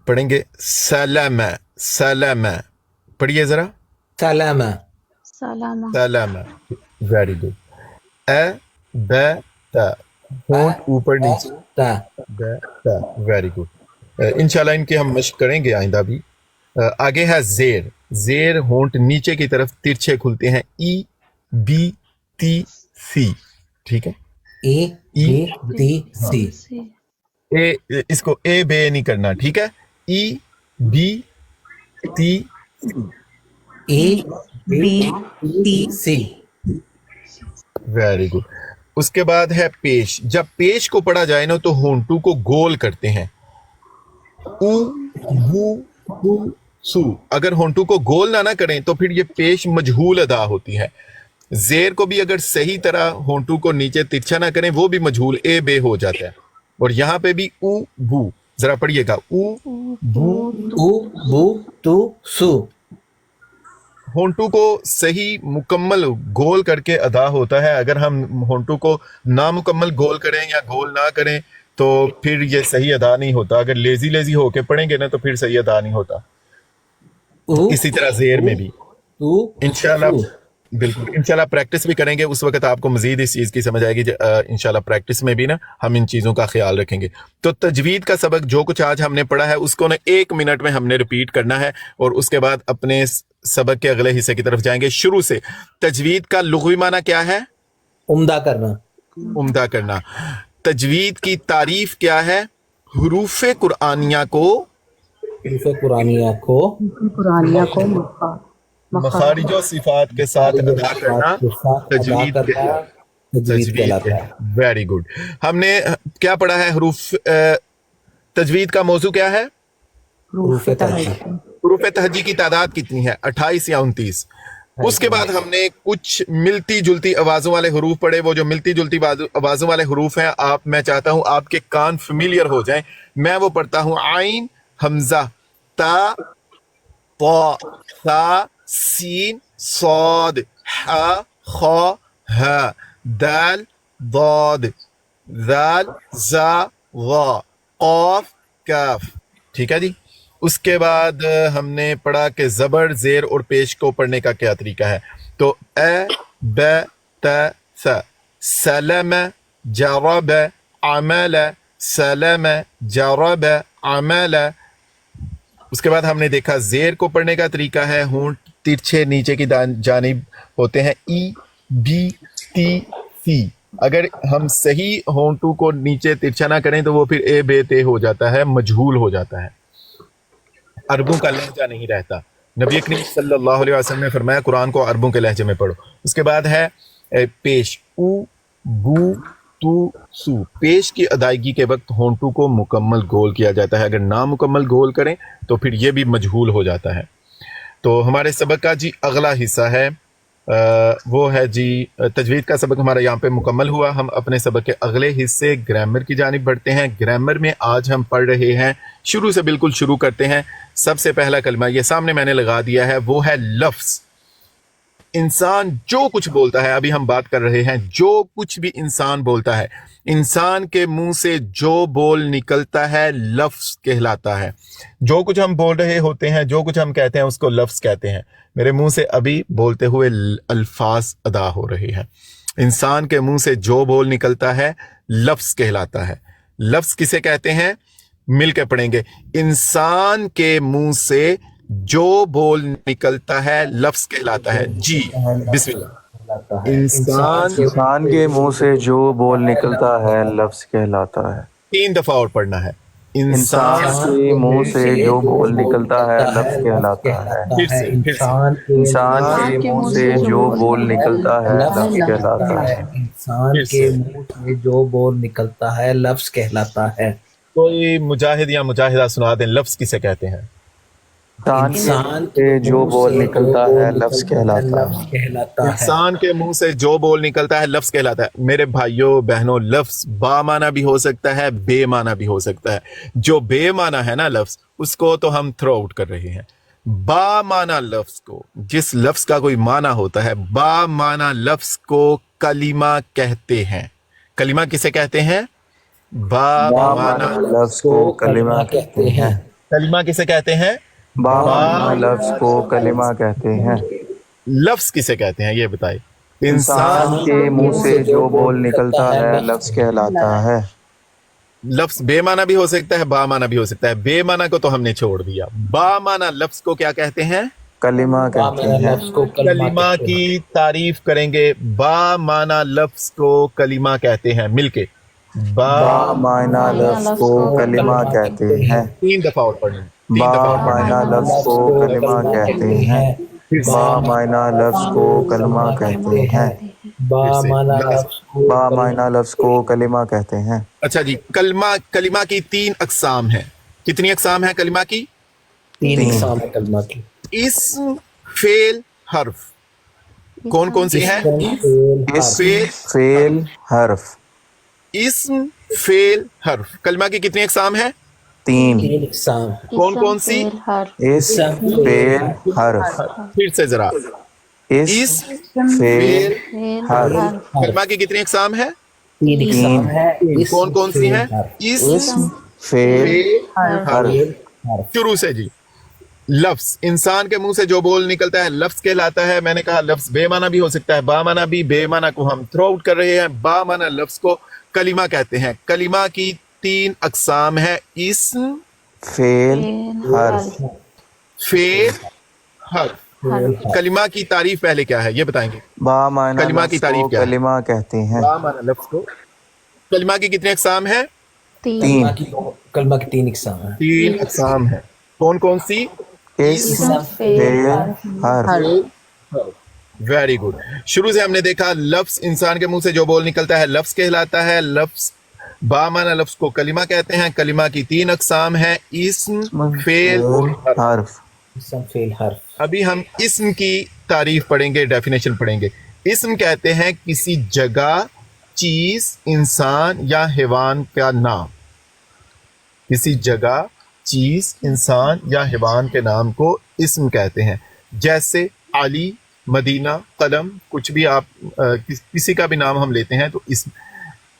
پڑھیں گے سلام. پڑھیے ذرا. سلامہ سلام. Very good. اے ب ت ہونٹ اوپر نیچے تا ب ت. Very good. انشاءاللہ ان کی ہم مشق کریں گے آئندہ بھی. آگے ہے زیر ہونٹ نیچے کی طرف ترچھے کھلتے ہیں. ای بی تی سی. ٹھیک ہے. ای بی تی سی. اے اس کو اے بے نہیں کرنا. ٹھیک ہے. ای بی تی ای بی تی سی. Very good. اس کے بعد ہے پیش. جب پیش کو پڑھا جائے نا تو ہونٹو کو گول کرتے ہیں. او بو ہو سو. اگر ہونٹو کو گول نہ کریں تو پھر یہ پیش مجہول ادا ہوتی ہے. زیر کو بھی اگر صحیح طرح ہونٹو کو نیچے ترچھا نہ کریں وہ بھی مجہول اے بے ہو جاتا ہے. اور یہاں پہ بھی او بو. ذرا پڑھیے گا. او بو. او بو تو سو. ہونٹو کو صحیح مکمل گول کر کے ادا ہوتا ہے. اگر ہم ہونٹو کو نامکمل گول کریں یا گول نہ کریں تو پھر یہ صحیح ادا نہیں ہوتا. اگر لیزی ہو کے پڑھیں گے نا تو پھر صحیح ادا نہیں ہوتا. اسی طرح زیر میں بھی انشاءاللہ بالکل انشاءاللہ پریکٹس بھی کریں گے. اس وقت آپ کو مزید اس چیز کی سمجھ آئے گی. انشاءاللہ پریکٹس میں بھی نا ہم ان چیزوں کا خیال رکھیں گے. تو تجوید کا سبق جو کچھ آج ہم نے پڑھا ہے اس کو نا 1 منٹ میں ہم نے ریپیٹ کرنا ہے اور اس کے بعد اپنے سبق کے اگلے حصے کی طرف جائیں گے. شروع سے تجوید کا لغوی معنی کیا ہے؟ عمدہ کرنا. عمدہ کرنا. تجوید کی تعریف کیا ہے؟ حروف قرآنیہ کو مخارج و صفات کے ساتھ ادا کرنا تجوید کہلاتا ہے. Very good. ہم نے کیا پڑھا ہے؟ حروف. تجوید کا موضوع کیا ہے؟ حروف تہجی کی تعداد کتنی ہے؟ 28 یا 29. اس کے بعد ہم نے کچھ ملتی جلتی آوازوں والے حروف پڑھے. وہ جو ملتی جلتی آوازوں والے حروف ہیں میں چاہتا ہوں آپ کے کان فیملیئر ہو جائیں. میں وہ پڑھتا ہوں. عین حمزہ تا طا ثا سین صاد ح خ ہ دال ضاد ذال ذا غا قاف کاف. ٹھیک ہے جی. اس کے بعد ہم نے پڑھا کہ زبر زیر اور پیش کو پڑھنے کا کیا طریقہ ہے. تو اے ب ت ث سلم جرب عمل سلم جرب عمل. اس کے بعد ہم نے دیکھا زیر کو پڑھنے کا طریقہ ہے. ہونٹ ترچھے نیچے کی جانب ہوتے ہیں. ای بی تی سی. اگر ہم صحیح ہونٹو کو نیچے ترچھا نہ کریں تو وہ پھر اے بے تے ہو جاتا ہے, مجہول ہو جاتا ہے, عربوں کا لہجہ نہیں رہتا. نبی کریم صلی اللہ علیہ وسلم نے فرمایا قرآن کو عربوں کے لہجے میں پڑھو. اس کے بعد ہے پیش, او بو تو سو. پیش کی ادائیگی کے وقت ہونٹو کو مکمل گول کیا جاتا ہے, اگر نامکمل گول کریں تو پھر یہ بھی مجہول ہو جاتا ہے. تو ہمارے سبق کا جی اگلا حصہ ہے وہ ہے جی تجوید کا سبق ہمارا یہاں پہ مکمل ہوا. ہم اپنے سبق کے اگلے حصے گرامر کی جانب بڑھتے ہیں. گرامر میں آج ہم پڑھ رہے ہیں, شروع سے بالکل شروع کرتے ہیں. سب سے پہلا کلمہ یہ سامنے میں نے لگا دیا ہے, وہ ہے لفظ. انسان جو کچھ بولتا ہے, ابھی ہم بات کر رہے ہیں جو کچھ بھی انسان بولتا ہے, انسان کے منہ سے جو بول نکلتا ہے لفظ کہلاتا ہے. جو کچھ ہم بول رہے ہوتے ہیں, جو کچھ ہم کہتے ہیں اس کو لفظ کہتے ہیں. میرے منہ سے ابھی بولتے ہوئے الفاظ ادا ہو رہے ہیں. انسان کے منہ سے جو بول نکلتا ہے لفظ کہلاتا ہے. لفظ کسے کہتے ہیں؟ مل کے پڑھیں گے. انسان کے منہ سے جو بول نکلتا ہے لفظ کہلاتا ہے. جی بسم اللہ. انسان کے منہ سے جو بول نکلتا ہے لفظ کہلاتا ہے. 3 دفعہ اور پڑھنا ہے. انسان کے منہ سے جو بول نکلتا ہے لفظ کہلاتا ہے. انسان کے منہ سے جو بول نکلتا ہے لفظ کہلاتا ہے. انسان کے منہ سے جو بول نکلتا ہے لفظ کہلاتا ہے. کوئی مجاہد یا مجاہدہ سنا دیں, لفظ کسے کہتے ہیں؟ انسان سے جو بول نکلتا ہے لفظ کہلاتا ہے. انسان کے منہ سے جو بول نکلتا ہے لفظ کہلاتا ہے. میرے بھائیوں بہنوں, لفظ با معنی بھی ہو سکتا ہے, بے معنی بھی ہو سکتا ہے. جو بے معنی ہے نا لفظ, اس کو تو ہم تھرو آؤٹ کر رہے ہیں. با معنی لفظ کو, جس لفظ کا کوئی معنی ہوتا ہے, با معنی لفظ کو کلمہ کہتے ہیں. کلمہ کسے کہتے ہیں؟ با معنی لفظ کو کلمہ کہتے ہیں. کلمہ کسے کہتے ہیں؟ با معنی لفظ کو کلمہ کہتے ہیں. لفظ کسے کہتے ہیں یہ بتائیں. انسان کے منہ سے جو بول نکلتا ہے لفظ کہلاتا ہے. لفظ بے معنی بھی ہو سکتا ہے, با معنی بھی ہو سکتا ہے. بے معنی کو تو ہم نے چھوڑ دیا. با معنی لفظ کو کیا کہتے ہیں؟ کلمہ کہتے ہیں. کلمہ کی تعریف کریں گے. با معنی لفظ کو کلمہ کہتے ہیں. مل کے با معنی لفظ کو کلمہ کہتے ہیں. 3 دفعہ اور پڑھیں. با معنی لفظ کو کلمہ کہتے ہیں. با معنی لفظ کو کلمہ کہتے ہیں. با معنی لفظ کو کلمہ کہتے ہیں. اچھا جی, کلمہ کی 3 اقسام ہیں. کتنی اقسام ہیں کلمہ کی؟ 3 اقسام ہے کلمہ کی. اسم, فعل, حرف. کون کون سی ہیں؟ فعل, حرف. اسم, فعل, حرف. کلمہ کی کتنی اقسام ہیں؟ 3 اقسام. کون کون سی؟ اسم, فعل, حرف. پھر سے ذرا. اسم, فعل, حرف. کلمہ کی کتنی اقسام ہیں؟ 3 اقسام ہے. کون کون سی ہیں؟ اسم, فعل, حرف. شروع سے جی. لفظ, انسان کے منہ سے جو بول نکلتا ہے لفظ کہلاتا ہے. میں نے کہا لفظ بے معنی بھی ہو سکتا ہے, با معنی بھی. بے معنی کو ہم تھرو آؤٹ کر رہے ہیں. با معنی لفظ کو کلمہ کہتے ہیں. کلمہ کی 3 اقسام ہے, اسم, فعل, حرف. فعل, حرف. کلمہ کی تعریف پہلے کیا ہے یہ بتائیں گے. با معنی کلمہ کی لفظ تعریف کو کیا ہے؟ کلمہ کہتے ہیں. با معنی لفظ کو. کلمہ کی کتنے اقسام ہیں؟ 3 کلمہ کی 3 اقسام ہیں. 3 اقسام ہیں. کون کون سی؟ اسم, فعل, حرف. Very good. شروع سے ہم نے دیکھا لفظ انسان کے منہ سے جو بول نکلتا ہے لفظ کہلاتا ہے. لفظ با معنی لفظ کو کلمہ کہتے ہیں. کلمہ کی 3 اقسام ہیں, اسم, فعل, حرف. اسم, فعل, حرف. ابھی ہم اسم کی تعریف پڑھیں گے, ڈیفینیشن پڑھیں گے. اسم کہتے ہیں کسی جگہ, چیز, انسان یا حیوان کا نام. کسی جگہ, چیز, انسان یا حیوان کے نام کو اسم کہتے ہیں. جیسے علی, مدینہ, قلم, کچھ بھی آپ کسی کا بھی نام ہم لیتے ہیں تو اسم.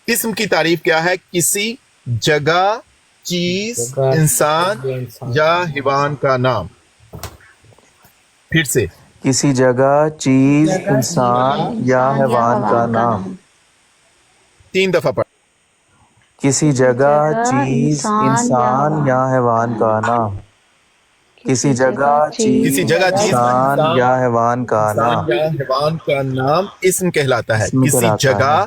اسم کی تعریف کیا ہے؟ کسی جگہ, چیز, انسان یا حیوان کا نام. پھر سے کسی جگہ, چیز, انسان یا حیوان کا نام. 3 دفعہ پڑھ. کسی جگہ, چیز, انسان یا حیوان کا نام. کسی جگہ, کسی جگہ, چیز, انسان یا حیوان کا نام. یا حیوان کا نام اسم کہلاتا ہے. اسم کسی کہلاتا جگہ,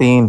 3।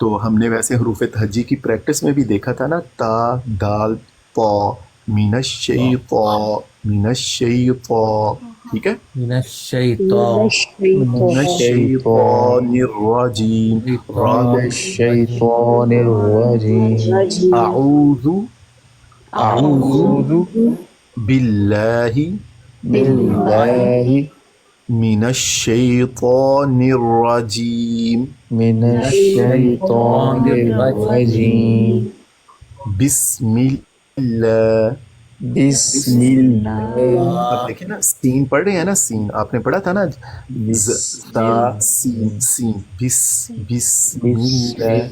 تو ہم نے ویسے حروف تہجی کی پریکٹس میں بھی دیکھا تھا نا، تا دال طا، من الشیطان، ٹھیک ہے؟ من الشیطان من الشیطان الرجیم، الشیطان الرجیم اعوذ اعوذ باللہ باللہ من الشیطان الرجیم، من الشیطان الرجیم بسم اللہ. بسم اللہ. اب دیکھیں نا، سین پڑھ رہے ہیں نا، سین آپ نے پڑھا تھا نا، تا سین سین، بسم اللہ،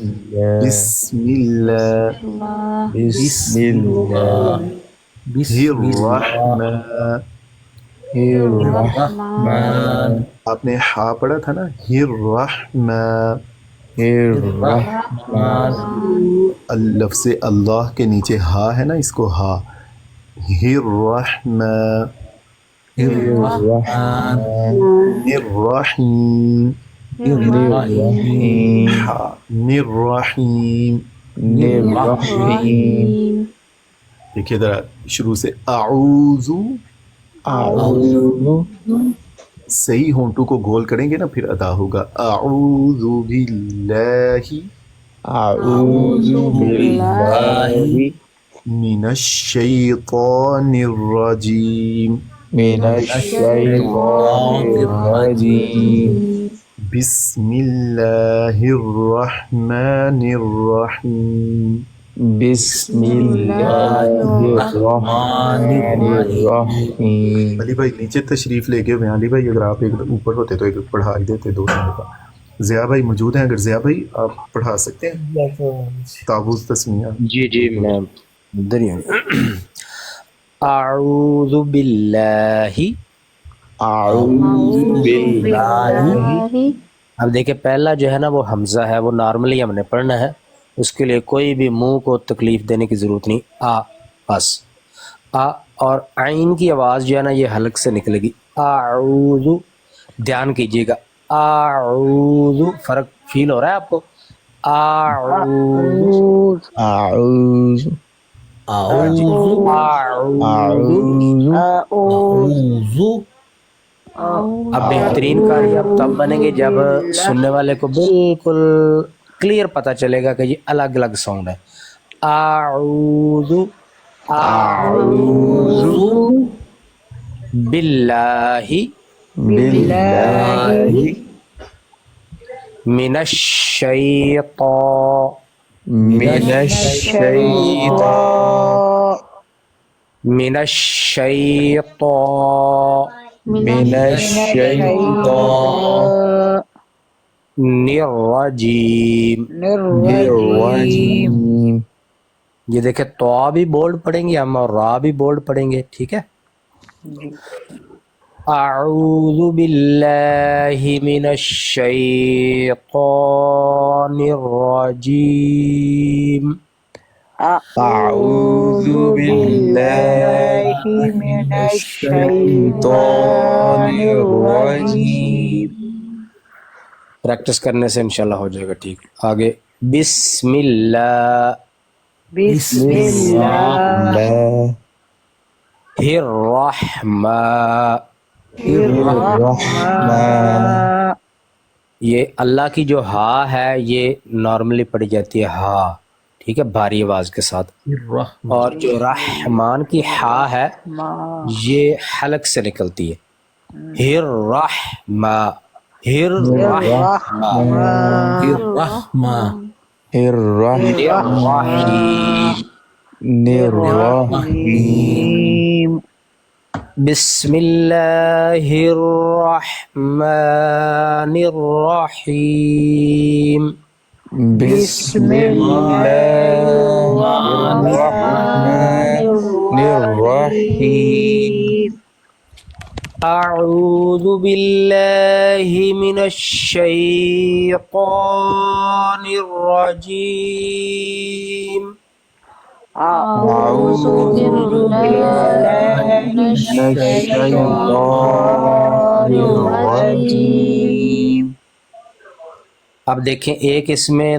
بسم اللہ بسم اللہ الرحمن. الرحمن آپ نے ہا پڑھا تھا نا، الرحمن. الرحمن لفظ اللہ کے نیچے ہا ہے نا، اس کو ہا، الرحمن الرحمن الرحیم، الرحیم ہا الرحیم. الرحیم. دیکھیے ذرا شروع سے، اعوذ، اعوذ صحیح ہونٹوں کو گول کریں گے نا پھر ادا ہوگا. اعوذ باللہ اعوذ باللہ من الشیطان الرجیم، من الشیطان الرجیم بسم اللہ الرحمن الرحیم. بسم اللہ الرحمن الرحیم. علی بھائی نیچے تشریف لے کے، علی بھائی اگر آپ ایک اوپر ہوتے تو ایک پڑھا ہی دیتے 2 دفعہ. ضیاء بھائی موجود ہیں؟ اگر ضیاء بھائی آپ پڑھا سکتے ہیں تابوت تسمیہ. جی جی میں ادھر ہی ہوں. اعوذ باللہ. اعوذ باللہ. اب دیکھیں پہلا جو ہے نا وہ حمزہ ہے، وہ نارملی ہم نے پڑھنا ہے، اس کے لیے کوئی بھی منہ کو تکلیف دینے کی ضرورت نہیں. بس اور عین کی آواز جو ہے نا یہ حلق سے نکلے گی. اعوذ، دھیان کیجیے گا. اعوذ، فرق فیل ہو رہا ہے آپ کو؟ اعوذ اعوذ اعوذ اعوذ. اب بہترین قاری اب تب بنیں گے جب سننے والے کو بالکل کلیئر پتہ چلے گا کہ یہ الگ الگ ساؤنڈ ہے. اعوذ اعوذ باللہ باللہ من الشیطان من الشیطان من الشیطان من الشیطان الرجیم. الرجیم. یہ دیکھیں تو بھی بولڈ پڑھیں گے ہم اور را بھی بولڈ پڑھیں گے، ٹھیک ہے؟ اعوذ باللہ من الشیطان الرجیم. اعوذ باللہ من الشیطان الرجیم. پریکٹس کرنے سے انشاءاللہ ہو جائے گا ٹھیک. آگے بسم اللہ بسم اللہ الرحمن. الرحمن. یہ اللہ کی جو ہا ہے یہ نارملی پڑھی جاتی ہے ہا، ٹھیک ہے، بھاری آواز کے ساتھ. اور جو رحمان کی ہا ہے یہ حلق سے نکلتی ہے. الرحمن الرحمن الرحمن الرحیم. بسم اللہ الرحمن الرحیم. بسم اللہ الرحمن الرحیم. اعوذ باللہ من الشیطان الرجیم. اعوذ باللہ من الشیطان الرجیم. اب دیکھیں ایک اس میں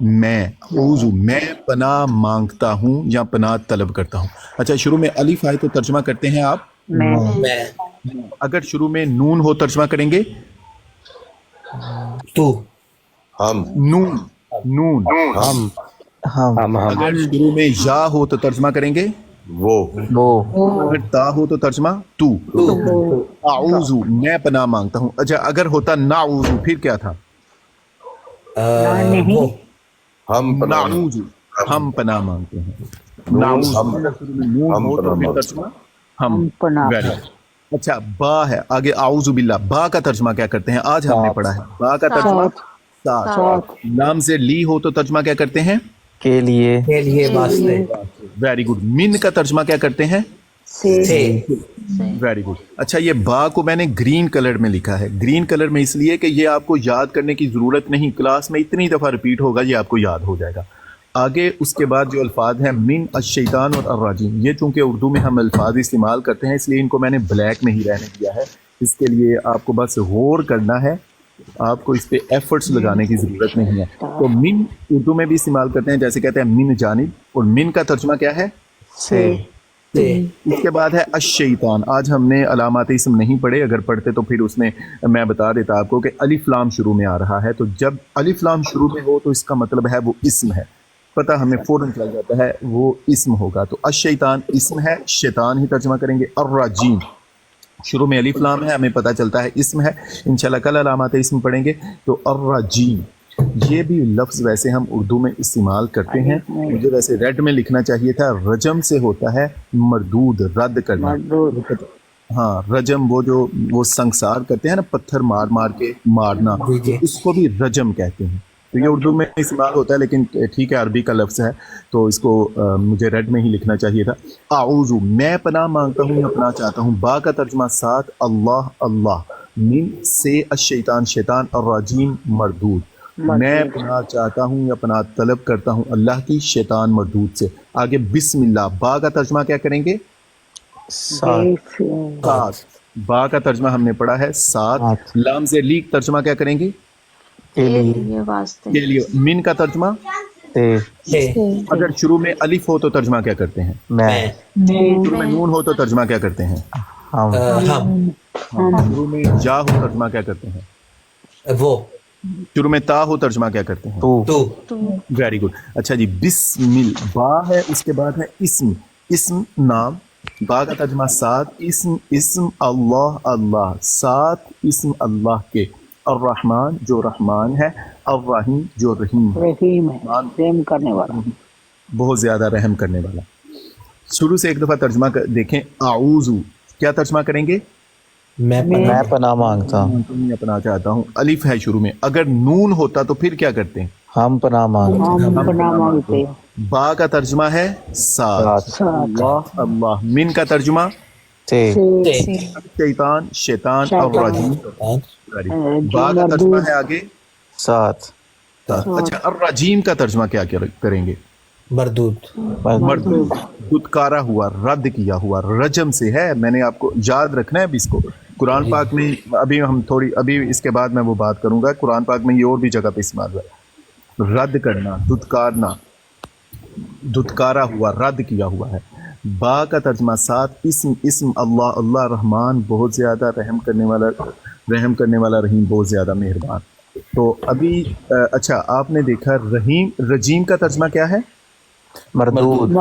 میں اوزو میں پناہ مانگتا ہوں یا پناہ طلب کرتا ہوں. اچھا شروع میں الف آئے تو ترجمہ کرتے ہیں آپ میں اگر شروع میں نون ہو ترجمہ کریں گے تو ہم نون نون ہم اگر شروع میں یا ہو تو ترجمہ کریں گے وہ اگر تا ہو تو ترجمہ تو اعوذ میں پناہ مانگتا ہوں. اچھا اگر ہوتا نعوذ پھر کیا تھا وہ ہم پناہ نعوذ ہم پناہ مانگتے ہیں نعوذ اگر شروع میں نون ہو تو پھر ترجمہ ہم Very good. اچھا با ہے آگے اعوذ باللہ با کا ترجمہ کیا کرتے ہیں آج ہم نے پڑھا ہے با کا ترجمہ ساتھ لام سے لی ہو تو ترجمہ کیا کرتے ہیں کے لیے واسطے ویری گڈ من کا ترجمہ کیا کرتے ہیں سے ویری گڈ. اچھا یہ با کو میں نے گرین کلر میں لکھا ہے گرین کلر میں اس لیے کہ یہ آپ کو یاد کرنے کی ضرورت نہیں کلاس میں اتنی دفعہ ریپیٹ ہوگا یہ آپ کو یاد ہو جائے گا. آگے اس کے بعد جو الفاظ ہیں من الشیطان اور الرجیم یہ چونکہ اردو میں ہم الفاظ استعمال کرتے ہیں اس لیے ان کو میں نے بلیک میں ہی رہنے دیا ہے. اس کے لیے آپ کو بس غور کرنا ہے آپ کو اس پہ ایفرٹس لگانے کی ضرورت نہیں ہے. تو من اردو میں بھی استعمال کرتے ہیں جیسے کہتے ہیں من جانب اور من کا ترجمہ کیا ہے اس کے بعد ہے الشیطان. آج ہم نے علامات اسم نہیں پڑھے اگر پڑھتے تو پھر اس میں بتا دیتا آپ کو کہ الف لام شروع میں آ رہا ہے تو جب الف لام شروع میں ہو تو اس کا مطلب ہے وہ اسم ہے پتہ ہمیں فوراً چل جاتا ہے وہ اسم ہوگا. تو الشیطان اسم ہے شیطان ہی ترجمہ کریں گے. الرجیم شروع میں الف لام ہے ہمیں پتہ چلتا ہے اسم ہے انشاءاللہ کل علامات اسم پڑھیں گے. تو الرجیم یہ بھی لفظ ویسے ہم اردو میں استعمال کرتے ہیں مجھے ویسے ریڈ میں لکھنا چاہیے تھا رجم سے ہوتا ہے مردود رد کرنا. ہاں رجم وہ سنگسار کرتے ہیں نا پتھر مار مار کے مارنا اس کو بھی رجم کہتے ہیں. تو یہ اردو میں استعمال ہوتا ہے لیکن ٹھیک ہے عربی کا لفظ ہے تو اس کو مجھے ریڈ میں ہی لکھنا چاہیے تھا. اعوذ میں پناہ مانگتا ہوں یا پناہ چاہتا ہوں. با کا ترجمہ ساتھ اللہ اللہ من سے الشیطان شیطان الرجیم مردود. میں پناہ چاہتا ہوں یا پناہ طلب کرتا ہوں اللہ کی شیطان مردود سے. آگے بسم اللہ با کا ترجمہ کیا کریں گے ساتھ. با کا ترجمہ ہم نے پڑھا ہے ساتھ. لام سے لی ترجمہ کیا کریں گے کے لیے. من کا ترجمہ اگر شروع میں الف ہو تو ترجمہ کیا کرتے ہیں شروع میں نون ہو تو ترجمہ کیا کرتے ہیں شروع میں جا ہو ترجمہ کیا کرتے ہیں وہ شروع میں تا ہو ترجمہ کیا کرتے ہیں تو ویری گڈ. اچھا جی بسم با ہے اس کے بعد ہے اسم اسم نام. با کا ترجمہ ساتھ اسم اللہ اللہ ساتھ اسم اللہ کے. الرحمن جو رحمان ہے الرحیم جو رحیم رحم کرنے والا بہت زیادہ رحم کرنے والا. شروع سے ایک دفعہ ترجمہ دیکھیں اعوذ کیا ترجمہ کریں گے میں پناہ مانگتا ہوں میں پناہ چاہتا ہوں. الف ہے شروع میں اگر نون ہوتا تو پھر کیا کرتے ہیں ہم پناہ مانگتے. با کا ترجمہ ہے ساتھ اللہ اللہ. من کا ترجمہ شیطان شیطان الرجیم. با کا ترجمہ ہے آگے ساتھ. اچھا الرجیم کا ترجمہ کیا کریں گے مردود دھتکارا ہوا رد کیا ہوا. رجم سے ہے میں نے آپ کو یاد رکھنا ہے ابھی اس کو. قرآن پاک میں ابھی ہم ابھی اس کے بعد میں وہ بات کروں گا. قرآن پاک میں یہ اور بھی جگہ پہ استعمال ہوا ہے رد کرنا دھتکارنا دھتکارا ہوا رد کیا ہوا ہے. با کا ترجمہ ساتھ اسم اللہ اللہ رحمان بہت زیادہ رحم کرنے والا رحیم بہت زیادہ مہربان. تو ابھی اچھا آپ نے دیکھا رجیم کا ترجمہ کیا ہے مردود.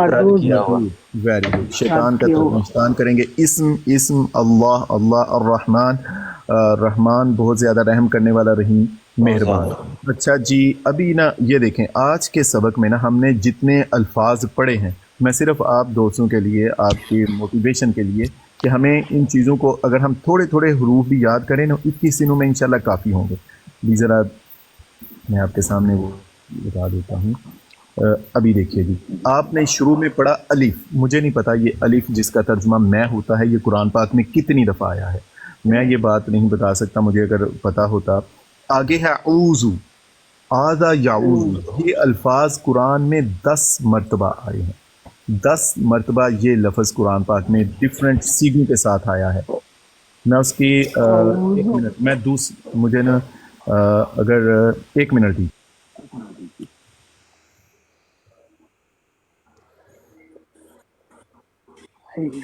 Very good. شیطان کا ترجمہ شیطان کریں گے اسم اللہ اللہ الرحمن رحمان بہت زیادہ رحم کرنے والا رحیم مہربان. اچھا جی ابھی نا یہ دیکھیں آج کے سبق میں نا ہم نے جتنے الفاظ پڑھے ہیں میں صرف آپ دوستوں کے لیے آپ کی موٹیویشن کے لیے کہ ہمیں ان چیزوں کو اگر ہم تھوڑے تھوڑے حروف بھی یاد کریں نا 21 دنوں میں انشاءاللہ کافی ہوں گے. ذرا میں آپ کے سامنے وہ بتا دیتا ہوں. ابھی دیکھیے جی آپ نے شروع میں پڑھا الف. مجھے نہیں پتا یہ الف جس کا ترجمہ میں ہوتا ہے یہ قرآن پاک میں کتنی دفعہ آیا ہے میں یہ بات نہیں بتا سکتا مجھے اگر پتا ہوتا. آگے ہے اعوذ آذا یعوذ. یہ الفاظ قرآن میں 10 مرتبہ آئے ہیں. 10 مرتبہ یہ لفظ قرآن پاک میں ڈفرینٹ سیگوں کے ساتھ آیا ہے. میں اس کی ایک منٹ میں مجھے نا اگر ایک minute the Sí.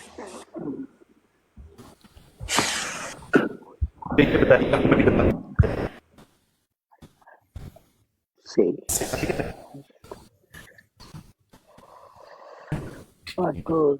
What good?